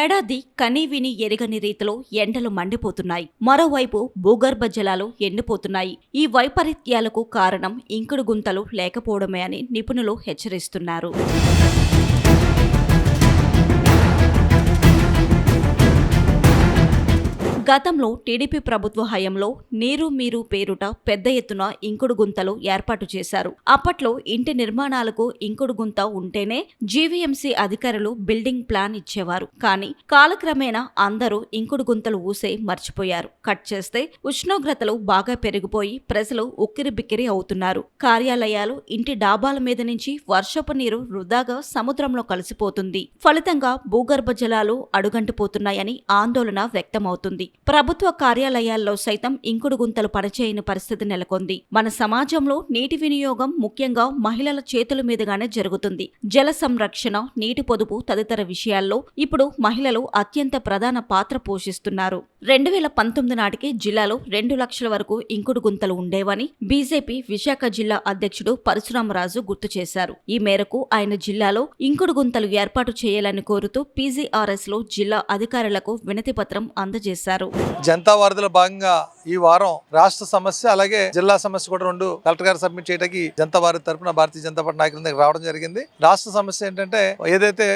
ఏడాది కనీవిని ఎరగని రీతిలో ఎండలు మండిపోతున్నాయి. మరోవైపు భూగర్భ జలాలు ఎండిపోతున్నాయి. ఈ వైపరీత్యాలకు కారణం ఇంకుడు గుంతలు లేకపోవడమే అని నిపుణులు హెచ్చరిస్తున్నారు. గతంలో టీడీపీ ప్రభుత్వ హయాంలో నీరు మీరు పేరుట పెద్ద ఎత్తున ఇంకుడు గుంతలు ఏర్పాటు చేశారు. అప్పట్లో ఇంటి నిర్మాణాలకు ఇంకుడు గుంత ఉంటేనే జీవీఎంసీ అధికారులు బిల్డింగ్ ప్లాన్ ఇచ్చేవారు. కానీ కాలక్రమేణా అందరూ ఇంకుడు గుంతలు ఊసే మర్చిపోయారు. కట్ చేస్తే ఉష్ణోగ్రతలు బాగా పెరిగిపోయి ప్రజలు ఉక్కిరిబిక్కిరి అవుతున్నారు. కార్యాలయాలు, ఇంటి డాబాల మీద నుంచి వర్షపు నీరు వృధాగా సముద్రంలో కలిసిపోతుంది. ఫలితంగా భూగర్భ జలాలు అడుగంటిపోతున్నాయని ఆందోళన వ్యక్తమవుతుంది. ప్రభుత్వ కార్యాలయాల్లో సైతం ఇంకుడు గుంతలు పనిచేయని పరిస్థితి నెలకొంది. మన సమాజంలో నీటి వినియోగం ముఖ్యంగా మహిళల చేతుల మీదుగానే జరుగుతుంది. జల సంరక్షణ, నీటి పొదుపు తదితర విషయాల్లో ఇప్పుడు మహిళలు అత్యంత ప్రధాన పాత్ర పోషిస్తున్నారు. 2019 నాటికి జిల్లాలో 2 లక్షల వరకు ఇంకుడు గుంతలు ఉండేవని బీజేపీ విశాఖ జిల్లా అధ్యక్షుడు పరశురామరాజు గుర్తు చేశారు. ఈ మేరకు ఆయన జిల్లాలో ఇంకుడు గుంతలు ఏర్పాటు చేయాలని కోరుతూ పీజీఆర్ఎస్ లో జిల్లా అధికారులకు వినతి పత్రం అందజేశారు. జనతా వారధిలో భాగంగా ఈ వారం రాష్ట్ర సమస్య అలాగే జిల్లా సమస్య కూడా 2 కలెక్టర్ గారు సబ్మిట్ చేయడానికి జనతా వారధి తరపున భారతీయ జనతా పార్టీ నాయకుల దగ్గర రావడం జరిగింది. రాష్ట్ర సమస్య ఏంటంటే ఏదైతే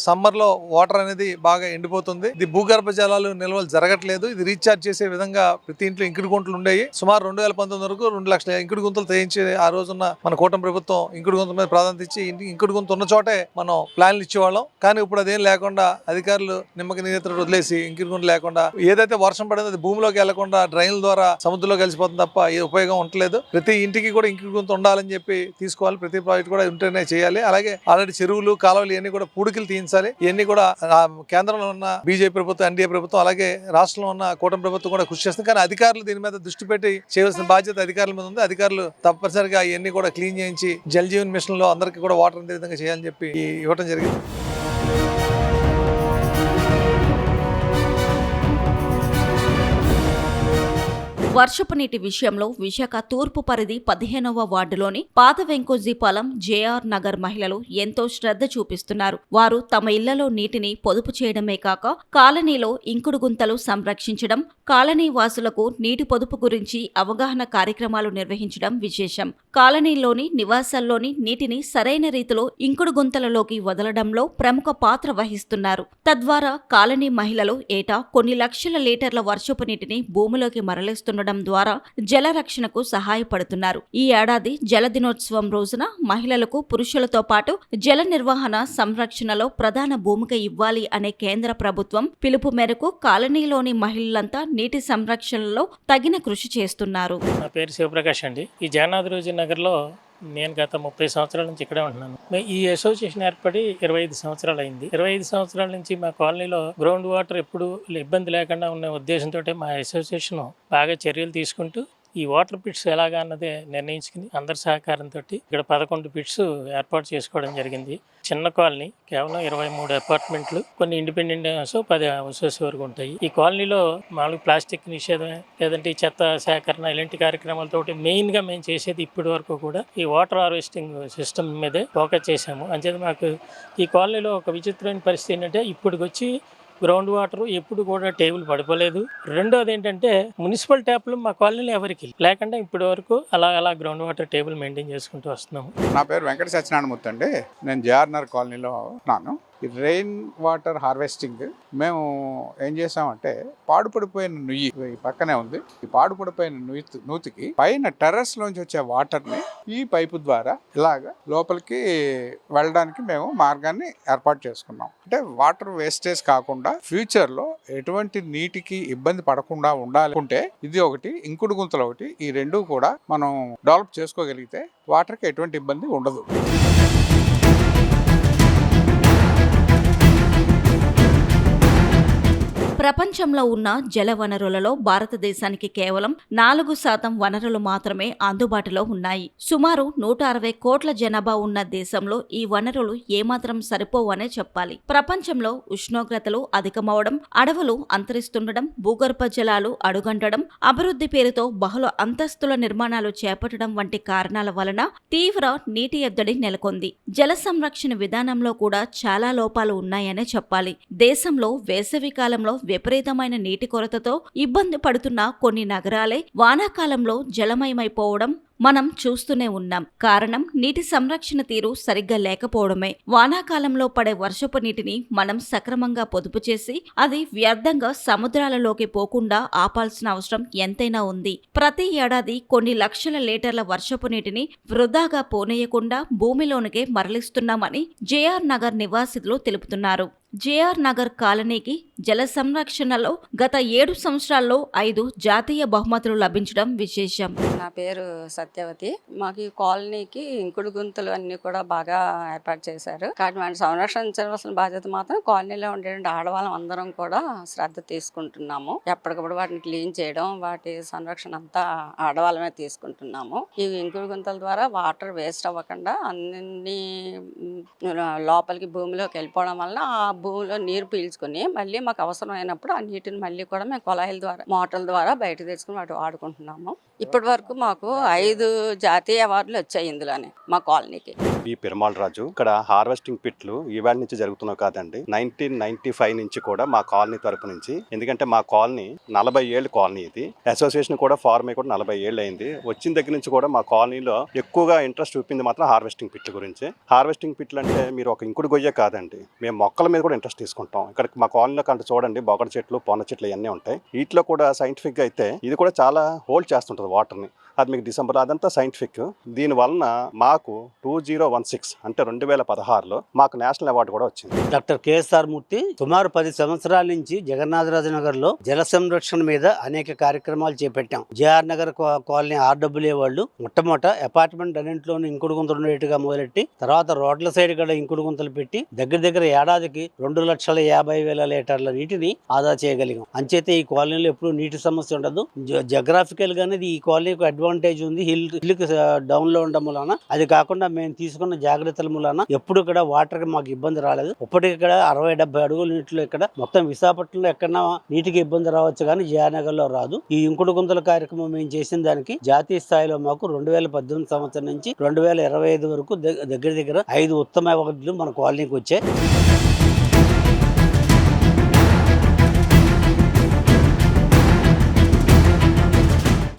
సమ్మర్ లో వాటర్ అనేది బాగా ఎండిపోతుంది. ఇది భూగర్భ జలాలు నిల్వలు జరగట్లేదు. ఇది రీఛార్జ్ చేసే విధంగా ప్రతి ఇంట్లో ఇంకుడు గుంటలు ఉండేవి. సుమారు 2019 వరకు 2 లక్షల ఇంకుడు గుంతలు తెయించి ఆ రోజున్న మన కూటమి ప్రభుత్వం ఇంకుడు గుంత మీద ప్రాధాన్యత ఇచ్చి ఇంకుడు గుంత ఉన్న చోటే మనం ప్లాన్లు ఇచ్చేవాళ్ళం. కానీ ఇప్పుడు అదేం లేకుండా అధికారులు నిమ్మకి నీరెత్తు వదిలేసి ఇంకుడు గుంట లేకుండా ఏదైతే వర్షం పడిందో అది భూమిలోకి వెళ్లకుండా డ్రైన్ల ద్వారా సముద్రంలో కలిసిపోతుంది తప్ప ఏ ఉపయోగం ఉండలేదు. ప్రతి ఇంటికి కూడా ఇంకుడు గుంత ఉండాలని చెప్పి తీసుకోవాలి. ప్రతి ప్రాజెక్ట్ కూడా ఉంటేనే చేయాలి. అలాగే ఆల్రెడీ చెరువులు, కాలువలు ఇవన్నీ కూడా పూడికలు తీయించాలి. ఇవన్నీ కూడా కేంద్రంలో ఉన్న బీజేపీ ప్రభుత్వం, ఎన్డీఏ ప్రభుత్వం అలాగే రాష్ట్రంలో ఉన్న కూటమి ప్రభుత్వం కూడా కృషి చేస్తుంది. కానీ అధికారులు దీని మీద దృష్టి పెట్టి చేయవలసిన బాధ్యత అధికారుల మీద ఉంది. అధికారులు తప్పనిసరిగా ఇవన్నీ కూడా క్లీన్ చేయించి జల్ జీవన్ మిషన్ లో అందరికీ కూడా వాటర్ అందే విధంగా చేయాలని చెప్పి ఇవ్వడం జరిగింది. వర్షపు నీటి విషయంలో విశాఖ తూర్పు పరిధి 15వ వార్డులోని పాత వెంకోజీపాలెం జేఆర్ నగర్ మహిళలు ఎంతో శ్రద్ధ చూపిస్తున్నారు. వారు తమ ఇళ్లలో నీటిని పొదుపు చేయడమే కాక కాలనీలో ఇంకుడు గుంతలు సంరక్షించడం, కాలనీ వాసులకు నీటి పొదుపు గురించి అవగాహన కార్యక్రమాలు నిర్వహించడం విశేషం. కాలనీలోని నివాసాల్లోని నీటిని సరైన రీతిలో ఇంకుడు గుంతలలోకి వదలడంలో ప్రముఖ పాత్ర వహిస్తున్నారు. తద్వారా కాలనీ మహిళలు ఏటా కొన్ని లక్షల లీటర్ల వర్షపు నీటిని భూమిలోకి మరలిస్తుండడం ద్వారా జల రక్షణకు సహాయపడుతున్నారు. ఈ ఏడాది జల దినోత్సవం రోజున మహిళలకు పురుషులతో పాటు జల నిర్వహణ, సంరక్షణలో ప్రధాన భూమిక ఇవ్వాలి అనే కేంద్ర ప్రభుత్వం పిలుపు మేరకు కాలనీలోని మహిళలంతా నీటి సంరక్షణలో తగిన కృషి చేస్తున్నారు. నా పేరు శివప్రకాష్ అండి. ఈ జగన్నాథరాజు నగర్లో నేను గత 30 సంవత్సరాల నుంచి ఇక్కడే ఉంటున్నాను. ఈ అసోసియేషన్ ఏర్పడి 25 సంవత్సరాలు అయింది. 25 సంవత్సరాల నుంచి మా కాలనీలో గ్రౌండ్ వాటర్ ఎప్పుడు ఇబ్బంది లేకుండా ఉన్న ఉద్దేశంతో మా అసోసియేషన్ బాగా చర్యలు తీసుకుంటూ ఈ వాటర్ పిట్స్ ఎలాగా అన్నదే నిర్ణయించుకుని అందరి సహకారంతో ఇక్కడ 11 పిట్స్ ఏర్పాటు చేసుకోవడం జరిగింది. చిన్న కాలనీ, కేవలం 23 అపార్ట్మెంట్లు, కొన్ని ఇండిపెండెంట్ హౌస్, 10 హౌసెస్ వరకు ఉంటాయి. ఈ కాలనీలో మామూలు ప్లాస్టిక్ నిషేధం లేదంటే చెత్త సేకరణ ఇలాంటి కార్యక్రమాలతో మెయిన్గా మేము చేసేది ఇప్పటి వరకు కూడా ఈ వాటర్ హార్వెస్టింగ్ సిస్టమ్ మీదే ఫోకస్ చేశాము. అంచేత మాకు ఈ కాలనీలో ఒక విచిత్రమైన పరిస్థితి ఏంటంటే ఇప్పటికి వచ్చి గ్రౌండ్ వాటర్ ఎప్పుడు కూడా టేబుల్ పడిపోలేదు. రెండోది ఏంటంటే మున్సిపల్ ట్యాప్లు మా కాలనీలో ఎవరికి లేకుండా ఇప్పటి వరకు అలా గ్రౌండ్ వాటర్ టేబుల్ మెయింటైన్ చేసుకుంటూ వస్తున్నాము. నా పేరు వెంకట సత్యనారాయణమూర్తి అండి. నేను జేఆర్నగర్ కాలనీలో ఉన్నాను. ఈ రెయిన్ వాటర్ హార్వెస్టింగ్ మేము ఏం చేసామంటే పాడుపడిపోయిన నుయ్యి పక్కనే ఉంది. ఈ పాడుపడిపోయిన నూతికి పైన టెర్రస్ లోంచి వచ్చే వాటర్ ని ఈ పైపు ద్వారా ఇలాగ లోపలికి వెళ్ళడానికి మేము మార్గాన్ని ఏర్పాటు చేసుకున్నాం. అంటే వాటర్ వేస్టేజ్ కాకుండా ఫ్యూచర్ లో ఎటువంటి నీటికి ఇబ్బంది పడకుండా ఉండాలనుకుంటే ఇది ఒకటి, ఇంకుడు గుంతలు ఒకటి, ఈ రెండు కూడా మనం డెవలప్ చేసుకోగలిగితే వాటర్కి ఎటువంటి ఇబ్బంది ఉండదు. ప్రపంచంలో ఉన్న జల వనరులలో భారతదేశానికి కేవలం 4% వనరులు మాత్రమే అందుబాటులో ఉన్నాయి. సుమారు 160 కోట్ల జనాభా ఉన్న దేశంలో ఈ వనరులు ఏమాత్రం సరిపోవనే చెప్పాలి. ప్రపంచంలో ఉష్ణోగ్రతలు అధికమవడం, అడవులు అంతరిస్తుండడం, భూగర్భ జలాలు అడుగంటడం, అభివృద్ధి పేరుతో బహుళ అంతస్తుల నిర్మాణాలు చేపట్టడం వంటి కారణాల వలన తీవ్ర నీటి ఎద్దడి నెలకొంది. జల సంరక్షణ విధానంలో కూడా చాలా లోపాలు ఉన్నాయనే చెప్పాలి. దేశంలో వేసవి కాలంలో విపరీతమైన నీటి కొరతతో ఇబ్బంది పడుతున్న కొన్ని నగరాలే వానాకాలంలో జలమయమైపోవడం మనం చూస్తూనే ఉన్నాం. కారణం నీటి సంరక్షణ తీరు సరిగ్గా లేకపోవడమే. వానాకాలంలో పడే వర్షపు నీటిని మనం సక్రమంగా పొదుపు చేసి అది వ్యర్థంగా సముద్రాలలోకి పోకుండా ఆపాల్సిన అవసరం ఎంతైనా ఉంది. ప్రతి ఏడాది కొన్ని లక్షల లీటర్ల వర్షపు నీటిని వృధాగా పోనీయకుండా భూమిలోనికే మరలిస్తున్నామని జేఆర్ నగర్ నివాసితులు తెలుపుతున్నారు. జేఆర్ నగర్ కాలనీకి జల సంరక్షణలో గత 7 సంవత్సరాల్లో 5 జాతీయ బహుమతులు లభించడం విశేషం. నా పేరు సత్యవతి. మాకు ఈ కాలనీకి ఇంకుడు గుంతలు అన్ని కూడా బాగా ఏర్పాటు చేశారు. కాబట్టి మనం సంరక్షించవలసిన బాధ్యత మాత్రం కాలనీలో ఉండే ఆడవాళ్ళం అందరం కూడా శ్రద్ధ తీసుకుంటున్నాము. ఎప్పటికప్పుడు వాటిని క్లీన్ చేయడం, వాటి సంరక్షణ అంతా ఆడవాళ్ళమే తీసుకుంటున్నాము. ఈ ఇంకుడు గుంతల ద్వారా వాటర్ వేస్ట్ అవ్వకుండా అన్ని లోపలికి భూమిలోకి వెళ్ళిపోవడం వల్ల ఆ భూమిలో నీరు పీల్చుకొని మళ్ళీ మాకు అవసరమైనప్పుడు ఆ నీటిని మళ్ళీ కూడా మేము కుళాయిల ద్వారా, మోటార్ల ద్వారా బయట తెచ్చుకుని వాటి వాడుకుంటున్నాము. ఇప్పటి వరకు మాకు 5 జాతీయ అవార్డులు వచ్చాయి ఇందులోనే మా కాలనీకి. ఈ పెరుమాళ రాజు ఇక్కడ హార్వెస్టింగ్ పిట్లు ఈవేళ నుంచి జరుగుతున్నావు కాదండి. 1995 నుంచి కూడా మా కాలనీ తరపు నుంచి, ఎందుకంటే మా కాలనీ 40 ఏళ్ళు కాలనీ, ఇది అసోసియేషన్ కూడా ఫార్మ్ అయి కూడా 40 ఏళ్ళు అయింది. వచ్చిన దగ్గర నుంచి కూడా మా కాలనీలో ఎక్కువగా ఇంట్రెస్ట్ చూపింది మాత్రం హార్వెస్టింగ్ పిట్ల గురించి. హార్వెస్టింగ్ పిట్లు అంటే మీరు ఒక ఇంకుడు గొయ్య కాదండి, మేము మొక్కల మీద కూడా ఇంట్రెస్ట్ తీసుకుంటాం. ఇక్కడ మా కాలనీలో కంటే చూడండి బొగడ చెట్లు, పొన్న చెట్లు ఇవన్నీ ఉంటాయి. వీటిలో కూడా సైంటిఫిక్ గా అయితే ఇది కూడా చాలా హోల్డ్ చేస్తుంటది వాటర్ని. అది మీకు డిసెంబర్ అదంతా సైంటిఫిక్. దీని వలన మాకు 2016 అంటే 2016లో మాకు నేషనల్ అవార్డు కూడా వచ్చింది. డాక్టర్ కేఎస్ఆర్ మూర్తి సుమారు 10 సంవత్సరాల నుంచి జగన్నాథరాజు నగర్ లో జల సంరక్షణ మీద అనేక కార్యక్రమాలు చేపట్టాం. జేఆర్ నగర్ కాలనీ ఆర్డబ్ల్యూఏ వాళ్ళు మొట్టమొదట అపార్ట్మెంట్ అన్నింటిలోనూ ఇంకుడు గుంతలు ఉండేట్టుగా మొదలెట్టి, తర్వాత రోడ్ల సైడ్ కూడా ఇంకుడు గుంతలు పెట్టి దగ్గర ఏడాదికి 2,50,000 లీటర్ల నీటిని ఆదా చేయగలిగాం. అంచేతే ఈ కాలనీలో ఎప్పుడు నీటి సమస్య ఉండదు. జోగ్రాఫికల్ గానే ఈ కాలనీకి అడ్వాంటేజ్ ఉంది. హిల్కి డౌన్ లో ఉండడం మూలన, అది కాకుండా మేము తీసుకున్న జాగ్రత్తల మూలన ఎప్పుడు ఇక్కడ వాటర్ మాకు ఇబ్బంది రాలేదు. ఇప్పటికి ఇక్కడ 60-70 అడుగుల నీటిలో ఇక్కడ మొత్తం విశాఖపట్నంలో ఎక్కడన్నా నీటికి ఇబ్బంది రావచ్చు కానీ జయనగర్ లో రాదు. ఈ ఇంకుడు గుంతల కార్యక్రమం మేము చేసిన దానికి జాతీయ స్థాయిలో మాకు 2018 సంవత్సరం నుంచి 2025 వరకు దగ్గర 5 ఉత్తమ అవార్డులు మన కాలనీకి వచ్చాయి.